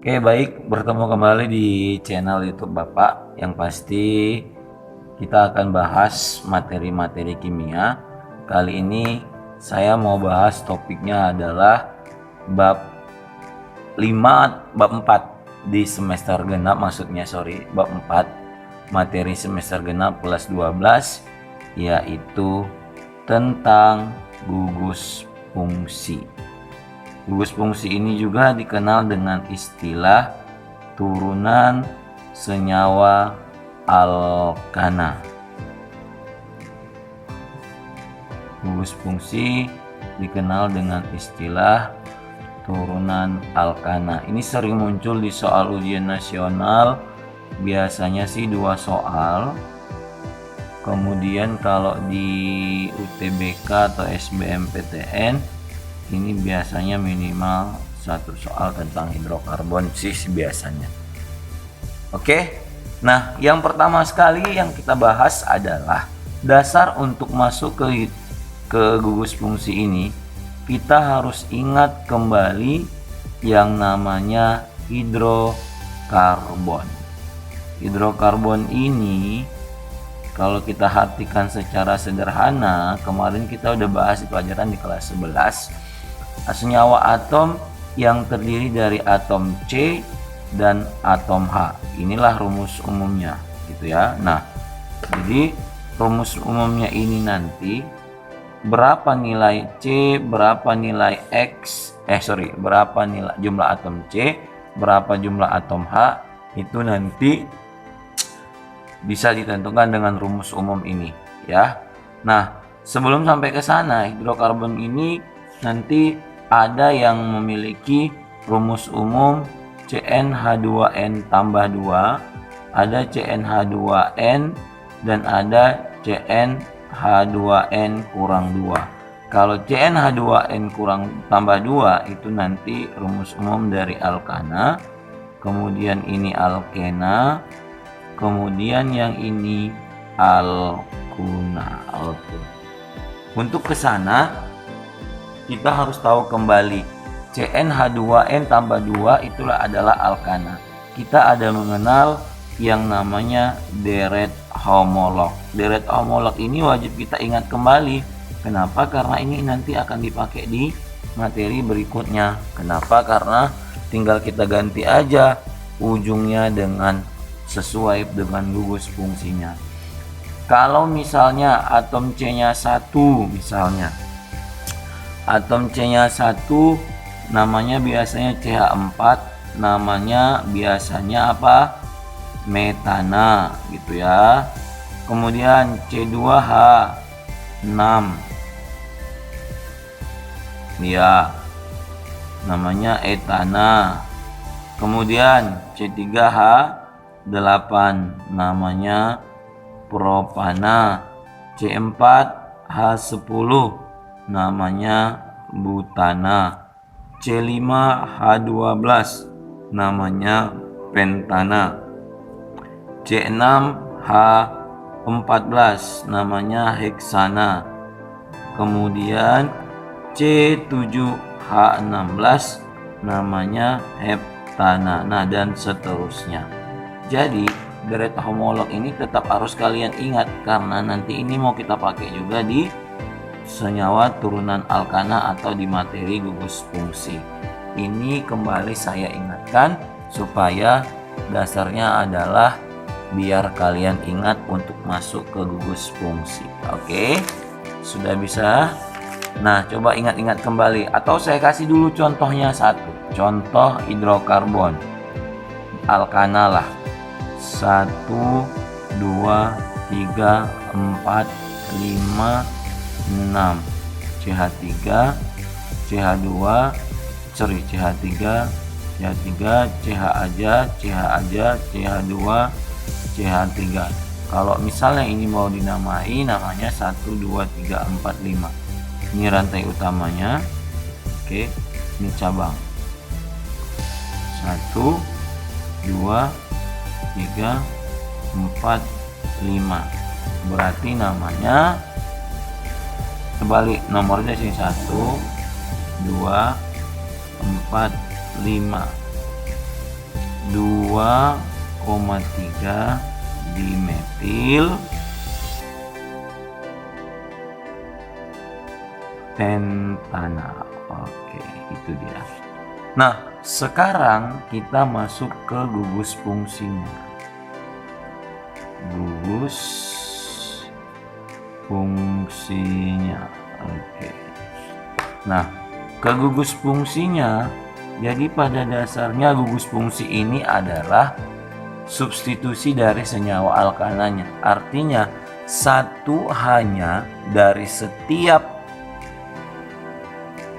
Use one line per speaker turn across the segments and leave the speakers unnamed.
Oke, baik, bertemu kembali di channel YouTube Bapak. Yang pasti kita akan bahas materi-materi kimia. Kali ini saya mau bahas topiknya adalah bab 5, bab 4 di semester genap, bab 4 materi semester genap kelas 12, yaitu tentang gugus fungsi. Gugus fungsi ini juga dikenal dengan istilah turunan senyawa alkana. Gugus fungsi dikenal dengan istilah turunan alkana. Ini sering muncul di soal ujian nasional, biasanya sih 2 soal. Kemudian kalau di UTBK atau SBMPTN ini biasanya minimal 1 soal tentang hidrokarbon sih biasanya. Oke, nah yang pertama sekali yang kita bahas adalah dasar untuk masuk ke gugus fungsi ini. Kita harus ingat kembali yang namanya hidrokarbon. Hidrokarbon ini kalau kita artikan secara sederhana, kemarin kita udah bahas di pelajaran di kelas 11, senyawa atom yang terdiri dari atom C dan atom H. Inilah rumus umumnya gitu ya. Nah, jadi rumus umumnya ini nanti berapa nilai C, berapa nilai berapa nilai jumlah atom C, berapa jumlah atom H, itu nanti bisa ditentukan dengan rumus umum ini ya. Nah, sebelum sampai ke sana, hidrokarbon ini nanti ada yang memiliki rumus umum CnH2n tambah 2, ada CnH2n, dan ada CnH2n kurang 2. Kalau CnH2n kurang tambah 2 itu nanti rumus umum dari alkana, kemudian ini alkena, kemudian yang ini alkuna. Untuk ke sana kita harus tahu kembali CnH2n tambah 2 itulah adalah alkana. Kita ada mengenal yang namanya deret homolog. Deret homolog ini wajib kita ingat kembali. Kenapa? Karena ini nanti akan dipakai di materi berikutnya. Kenapa? Karena tinggal kita ganti aja ujungnya dengan sesuai dengan gugus fungsinya. Kalau misalnya atom C-nya 1 misalnya. Atom C-nya 1 namanya biasanya CH4, namanya biasanya apa? Metana gitu ya. Kemudian C2H6 ya, namanya etana. Kemudian C3H8 namanya propana. C4H10 namanya butana. C5H12 namanya pentana. C6H14 namanya heksana. Kemudian C7H16 namanya heptana. Nah, dan seterusnya. Jadi deret homolog ini tetap harus kalian ingat karena nanti ini mau kita pakai juga di senyawa turunan alkana atau di materi gugus fungsi. Ini kembali saya ingatkan supaya dasarnya adalah biar kalian ingat untuk masuk ke gugus fungsi. Oke, sudah bisa? Nah, coba ingat-ingat kembali atau saya kasih dulu contohnya satu. Contoh hidrokarbon alkana lah. 1, 2, 3, 4, 5, 6. CH3, CH2, CH3, CH aja, CH2, CH3. Kalau misalnya ini mau dinamai, namanya 1, 2, 3, 4, 5. Ini rantai utamanya. Oke, ini cabang. 1, 2, 3, 4, 5. Berarti namanya kebalik nomornya sih 1, 2, 4, 5. 2,3 dimetil pentana. Oke, itu dia. Nah, sekarang kita masuk ke gugus fungsinya. Gugus fungsinya. Oke. Nah, ke gugus fungsinya, jadi pada dasarnya gugus fungsi ini adalah substitusi dari senyawa alkananya. Artinya, satu hanya dari setiap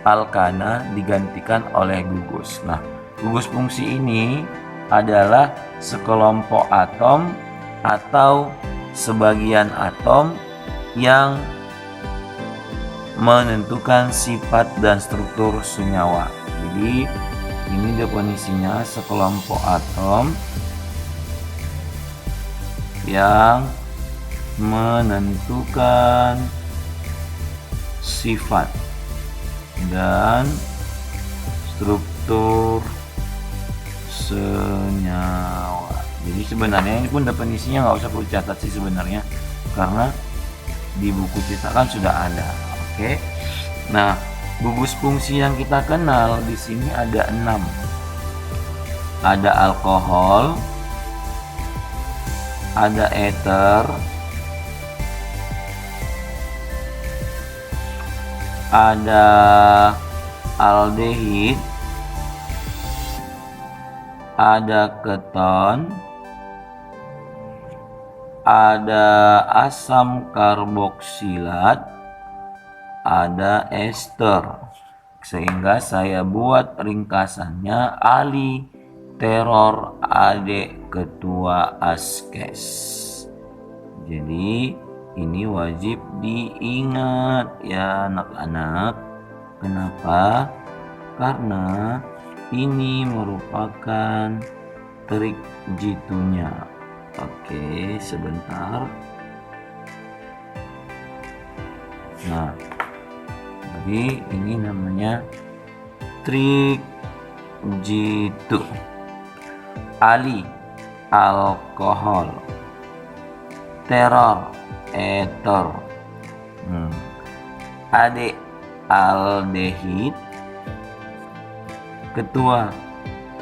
alkana digantikan oleh gugus. Nah, gugus fungsi ini adalah sekelompok atom atau sebagian atom yang menentukan sifat dan struktur senyawa. Jadi, ini definisinya sekelompok atom yang menentukan sifat dan struktur senyawa. Jadi sebenarnya ini pun definisinya nggak usah perlu catat sih sebenarnya, karena di buku cetakan sudah ada. Oke. Nah, gugus fungsi yang kita kenal di sini ada 6. Ada alkohol, ada ether, ada aldehid, ada keton, ada asam karboksilat, ada ester. Sehingga saya buat ringkasannya Ali teror adik ketua askes. Jadi ini wajib diingat ya anak-anak. Kenapa? Karena ini merupakan trik jitunya. Oke, sebentar. Nah, jadi ini namanya trik jitu. Ali alkohol, teror ether, adik aldehid, ketua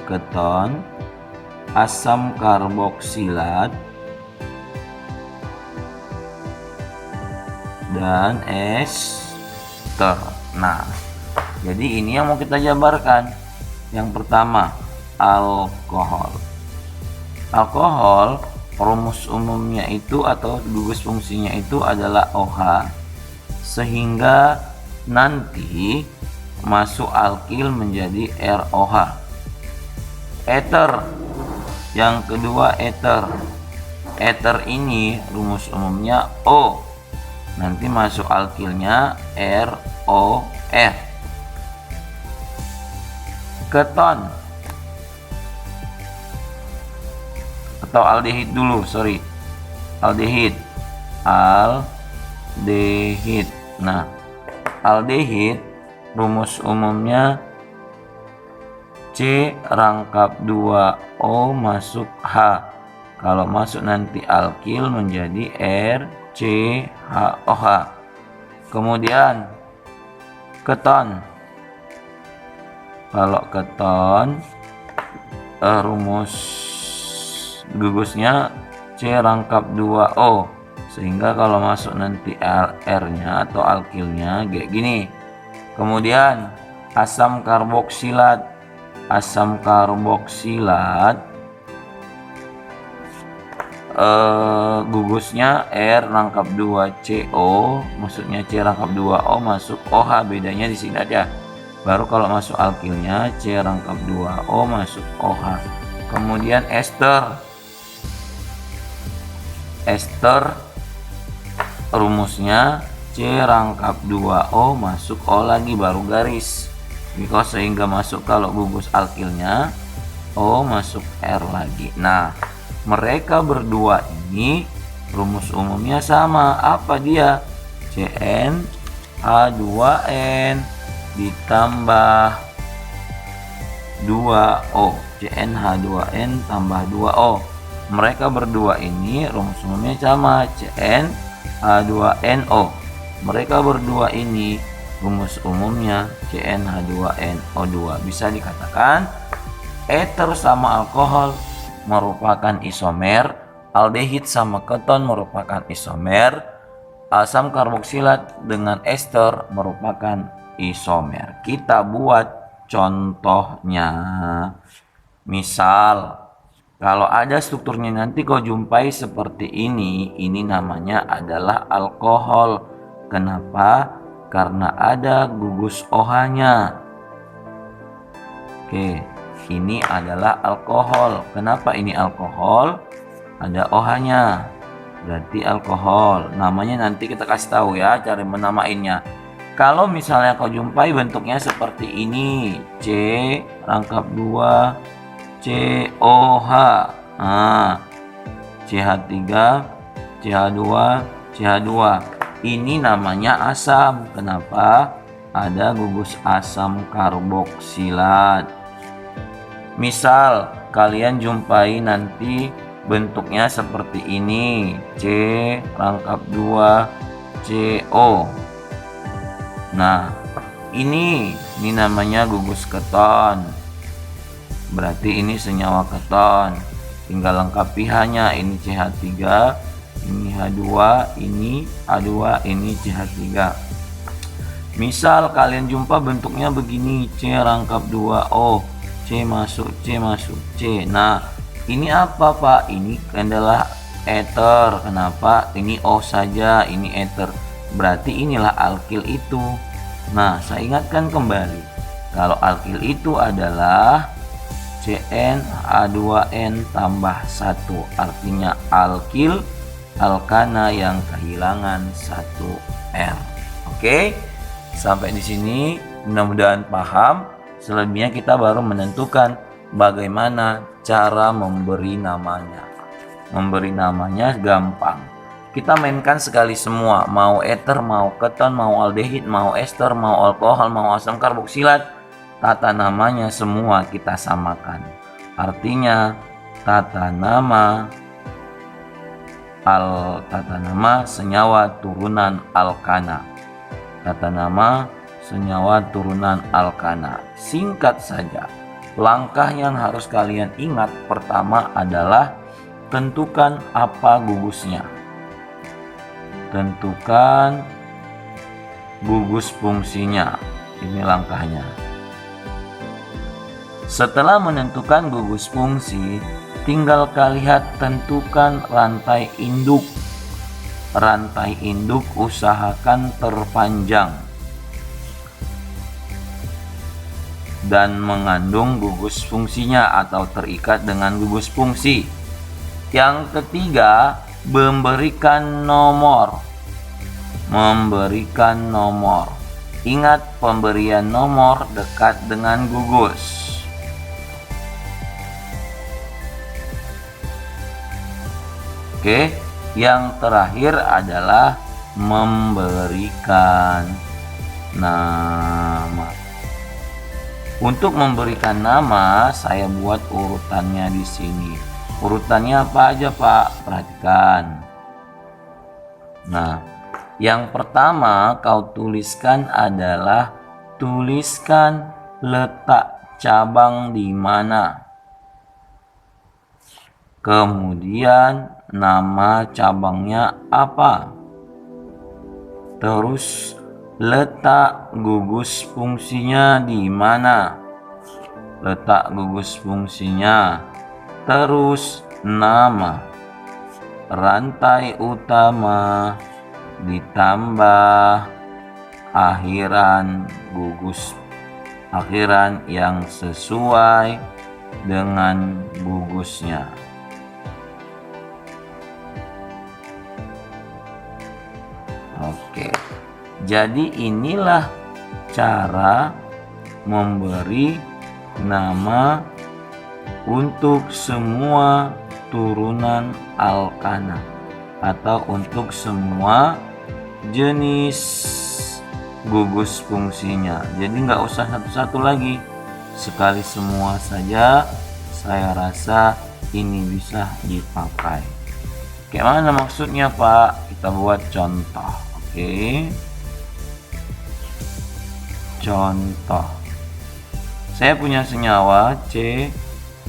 keton, asam karboksilat, dan ester. Nah, jadi ini yang mau kita jabarkan. Yang pertama, alkohol. Alkohol rumus umumnya itu atau gugus fungsinya itu adalah OH, sehingga nanti masuk alkil menjadi ROH. Ether, yang kedua ether. Ether ini rumus umumnya O, nanti masuk alkilnya ROR. Keton atau aldehid dulu, aldehid. Nah, aldehid rumus umumnya C rangkap 2O masuk H. Kalau masuk nanti alkil menjadi RCHOH. Kemudian keton. Kalau keton rumus gugusnya C rangkap 2O, sehingga kalau masuk nanti R-nya atau alkilnya kayak gini. Kemudian asam karboksilat. Asam karboksilat gugusnya R rangkap 2CO, maksudnya C rangkap 2O masuk OH, bedanya di sini aja. Baru kalau masuk alkilnya C rangkap 2O masuk OH. Kemudian ester. Ester rumusnya C rangkap 2O masuk O lagi, baru garis. Because sehingga masuk kalau gugus alkilnya O masuk R lagi. Nah, mereka berdua ini rumus umumnya sama. Apa dia? CN H2N ditambah 2O. CnH2n tambah 2O. Mereka berdua ini rumus umumnya sama, CnH2nO. Mereka berdua ini rumus umumnya CnH2nO2. Bisa dikatakan ether sama alkohol merupakan isomer, aldehid sama keton merupakan isomer, asam karboksilat dengan ester merupakan isomer. Kita buat contohnya. Misal, kalau ada strukturnya nanti kau jumpai seperti ini namanya adalah alkohol. Kenapa? Karena ada gugus OH-nya. Oke, ini adalah alkohol. Kenapa ini alkohol? Ada OH-nya. Berarti alkohol. Namanya nanti kita kasih tahu ya, cara menamainnya. Kalau misalnya kau jumpai bentuknya seperti ini, C rangkap 2 COH, CH3, CH2, CH2. Ini namanya asam. Kenapa? Ada gugus asam karboksilat. Misal kalian jumpai nanti bentuknya seperti ini, C rangkap 2 CO. Nah, ini namanya gugus keton. Berarti ini senyawa keton. Tinggal lengkapi hanya ini CH3, ini H2, ini A2, ini CH3. Misal kalian jumpa bentuknya begini, C rangkap 2O, C masuk, C masuk, C. Nah, ini apa Pak? Ini adalah ether. Kenapa? Ini O saja, ini ether. Berarti inilah alkil itu. Nah, saya ingatkan kembali. Kalau alkil itu adalah CnH2n tambah 1, artinya alkil alkana yang kehilangan 1 R. Oke, sampai di sini mudah-mudahan paham. Selebihnya kita baru menentukan bagaimana cara memberi namanya. Memberi namanya gampang. Kita mainkan sekali semua, mau ether, mau keton, mau aldehid, mau ester, mau alkohol, mau asam karboksilat. Tata namanya semua kita samakan. Artinya tata nama senyawa turunan alkana. Tata nama senyawa turunan alkana. Singkat saja. Langkah yang harus kalian ingat pertama adalah tentukan apa gugusnya. Tentukan gugus fungsinya. Ini langkahnya. Setelah menentukan gugus fungsi, tinggal kalian tentukan rantai induk. Rantai induk usahakan terpanjang dan mengandung gugus fungsinya atau terikat dengan gugus fungsi. Yang ketiga, memberikan nomor. Memberikan nomor. Ingat, pemberian nomor dekat dengan gugus. Oke, yang terakhir adalah memberikan nama. Untuk memberikan nama, saya buat urutannya di sini. Urutannya apa aja, Pak? Perhatikan. Nah, yang pertama kau tuliskan adalah tuliskan letak cabang di mana. Kemudian nama cabangnya apa? Terus letak gugus fungsinya di mana? Letak gugus fungsinya. Terus nama. Rantai utama ditambah akhiran gugus akhiran yang sesuai dengan gugusnya. Oke, jadi inilah cara memberi nama untuk semua turunan alkana atau untuk semua jenis gugus fungsinya. Jadi nggak usah satu-satu lagi, sekali semua saja saya rasa ini bisa dipakai. Kayak mana maksudnya, Pak? Kita buat contoh. Oke. Contoh. Saya punya senyawa C,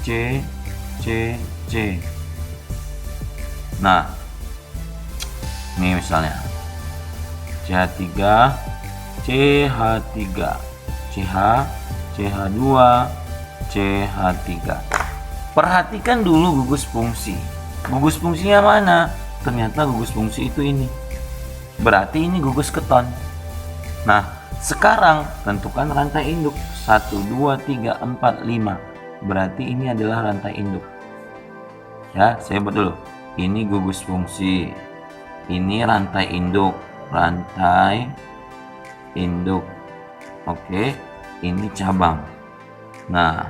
C, C, C. Nah, ini misalnya CH3, CH3, CH, CH2, CH3. Perhatikan dulu gugus fungsi. Gugus fungsinya mana? Ternyata gugus fungsi itu ini. Berarti ini gugus keton. Nah, sekarang tentukan rantai induk. 1, 2, 3, 4, 5. Berarti ini adalah rantai induk. Ya, saya buat dulu. Ini gugus fungsi. Ini rantai induk. Rantai induk. Oke, ini cabang. Nah,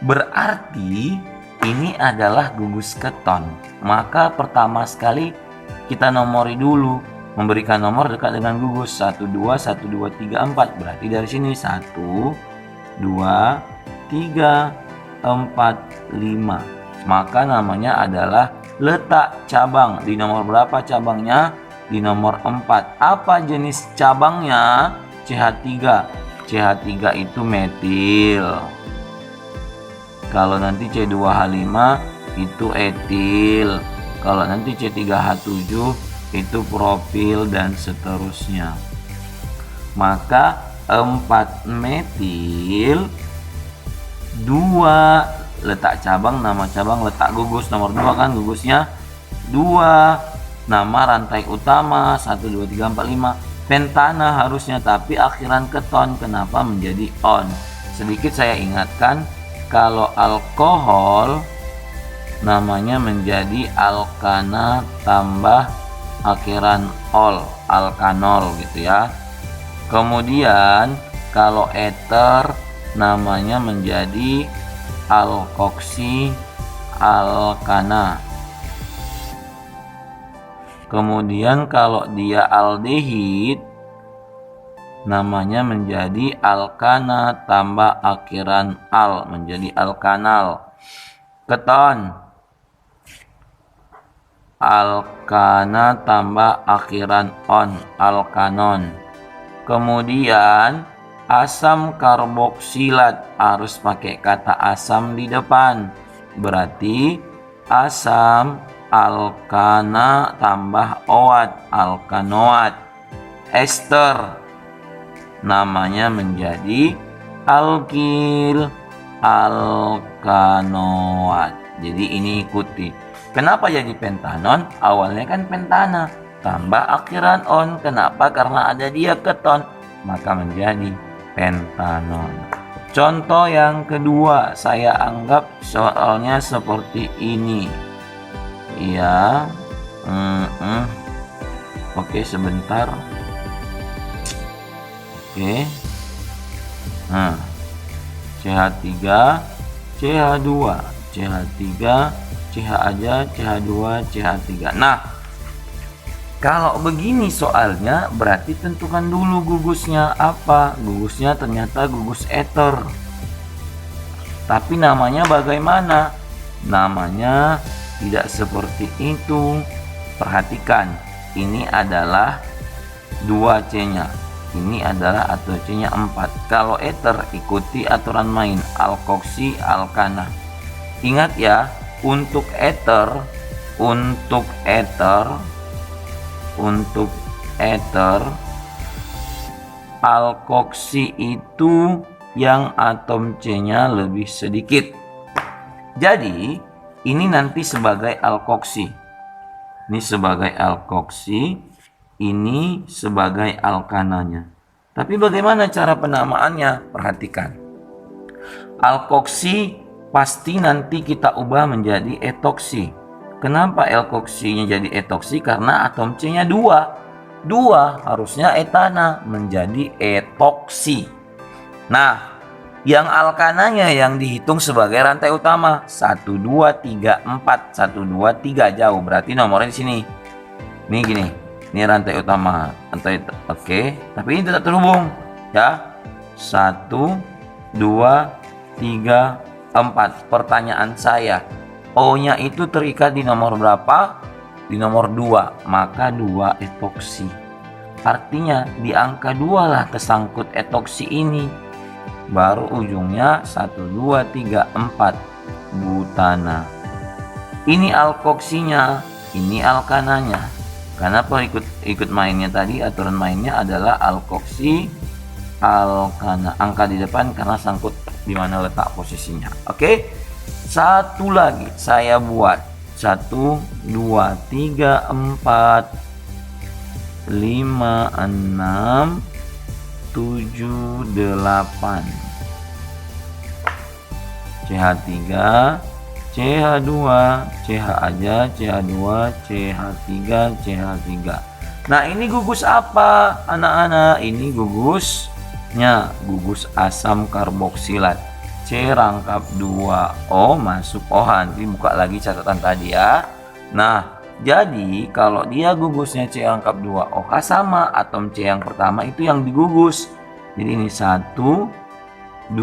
berarti ini adalah gugus keton. Maka pertama sekali kita nomori dulu, memberikan nomor dekat dengan gugus 1, 2, 1, 2, 3, 4. Berarti dari sini 1, 2, 3, 4, 5. Maka namanya adalah letak cabang. Di nomor berapa cabangnya? Di nomor 4. Apa jenis cabangnya? CH3. CH3 itu metil. Kalau nanti C2H5 itu etil. Kalau nanti C3H7 itu propil dan seterusnya. Maka 4 metil, 2 letak cabang, nama cabang, letak gugus nomor 2 kan gugusnya 2, nama rantai utama 1, 2, 3, 4, 5. Pentana harusnya, tapi akhiran keton. Kenapa menjadi on? Sedikit saya ingatkan, kalau alkohol namanya menjadi alkana tambah akhiran ol, alkanol gitu ya. Kemudian kalau eter namanya menjadi alkoksi alkana. Kemudian kalau dia aldehid namanya menjadi alkana tambah akhiran al, menjadi alkanal. Keton, alkana tambah akhiran on, alkanon. Kemudian asam karboksilat harus pakai kata asam di depan. Berarti asam alkana tambah oat, alkanoat. Ester namanya menjadi alkil, alkanoat. Jadi ini ikuti. Kenapa jadi pentanon? Awalnya kan pentana, tambah akhiran on. Kenapa? Karena ada dia keton, maka menjadi pentanon. Contoh yang kedua, saya anggap soalnya seperti ini. Iya. Oke, sebentar. Oke. Nah, CH3, CH2, CH3, CH aja, CH2, CH3. Nah, kalau begini soalnya berarti tentukan dulu gugusnya apa. Gugusnya ternyata gugus eter. Tapi namanya bagaimana? Namanya tidak seperti itu. Perhatikan, ini adalah 2C-nya. Ini adalah ATC-nya 4. Kalau eter ikuti aturan main, alkoksi alkana. Ingat ya, untuk eter alkoksi itu yang atom C-nya lebih sedikit. Jadi ini nanti sebagai alkoksi. Ini sebagai alkoksi, ini sebagai alkananya. Tapi bagaimana cara penamaannya? Perhatikan. Alkoksi pasti nanti kita ubah menjadi etoksi. Kenapa alkoksinya jadi etoksi? Karena atom C-nya 2. 2 harusnya etana menjadi etoksi. Nah, yang alkananya yang dihitung sebagai rantai utama 1, 2, 3, 4. 1, 2, 3 jauh. Berarti nomornya di sini. Ini gini. Ini rantai utama. Oke. Tapi ini tidak terhubung. Ya. 1, 2, 3, 4. Pertanyaan saya, O-nya itu terikat di nomor berapa? Di nomor 2, maka 2 etoksi. Artinya di angka 2 lah tersangkut etoksi ini. Baru ujungnya 1, 2, 3, 4. Butana. Ini alkoksinya, ini alkananya. Kenapa ikut mainnya tadi? Aturan mainnya adalah alkoksi, alkana. Angka di depan karena sangkut di mana letak posisinya. Oke. Satu lagi saya buat. 1, 2, 3, 4, 5, 6, 7, 8. CH3, CH2, CH aja, CH2, CH3, CH3. Nah, ini gugus apa, anak-anak? Ini gugusnya, gugus asam karboksilat. C rangkap 2O masuk OH. Nanti buka lagi catatan tadi ya. Nah, jadi kalau dia gugusnya C rangkap 2OH sama atom C yang pertama itu yang digugus. Jadi ini 1, 2,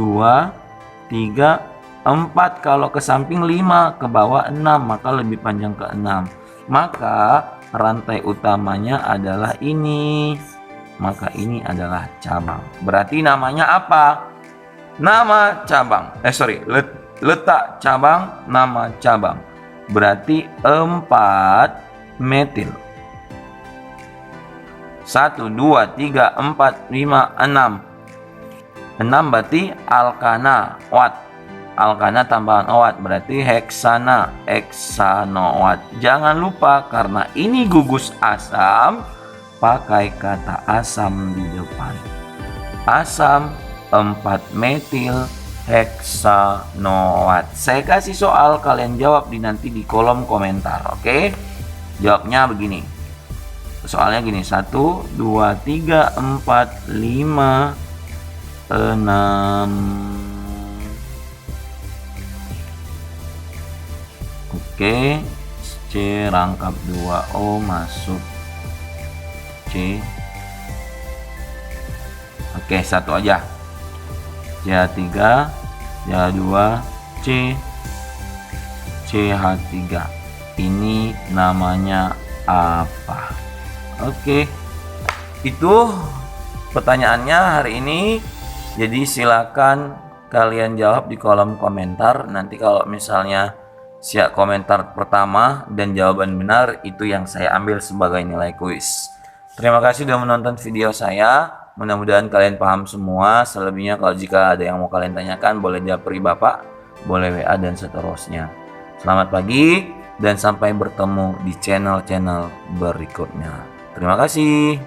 3, 4, kalau ke samping 5, ke bawah 6, maka lebih panjang ke 6. Maka rantai utamanya adalah ini. Maka ini adalah cabang. Berarti namanya apa? Nama cabang. Letak cabang, nama cabang. Berarti 4 metil. 1, 2, 3, 4, 5, 6. 6 berarti alkana, OAT. Alkana tambahan OAT berarti heksana, heksanoat. Jangan lupa karena ini gugus asam, pakai kata asam di depan. Asam 4 metil heksanoat. Saya kasih soal, kalian jawab nanti di kolom komentar. Oke? Jawabnya begini. Soalnya gini, 1, 2, 3, 4, 5, 6. Oke, C rangkap 2O masuk C. Oke, satu aja. CH3, CH2, C, CH3. Ini namanya apa? Oke, itu pertanyaannya hari ini. Jadi silakan kalian jawab di kolom komentar. Nanti kalau misalnya siap komentar pertama dan jawaban benar, itu yang saya ambil sebagai nilai kuis. Terima kasih sudah menonton video saya. Mudah-mudahan kalian paham semua. Selebihnya kalau jika ada yang mau kalian tanyakan, boleh japri Bapak, boleh WA dan seterusnya. Selamat pagi dan sampai bertemu di channel-channel berikutnya. Terima kasih.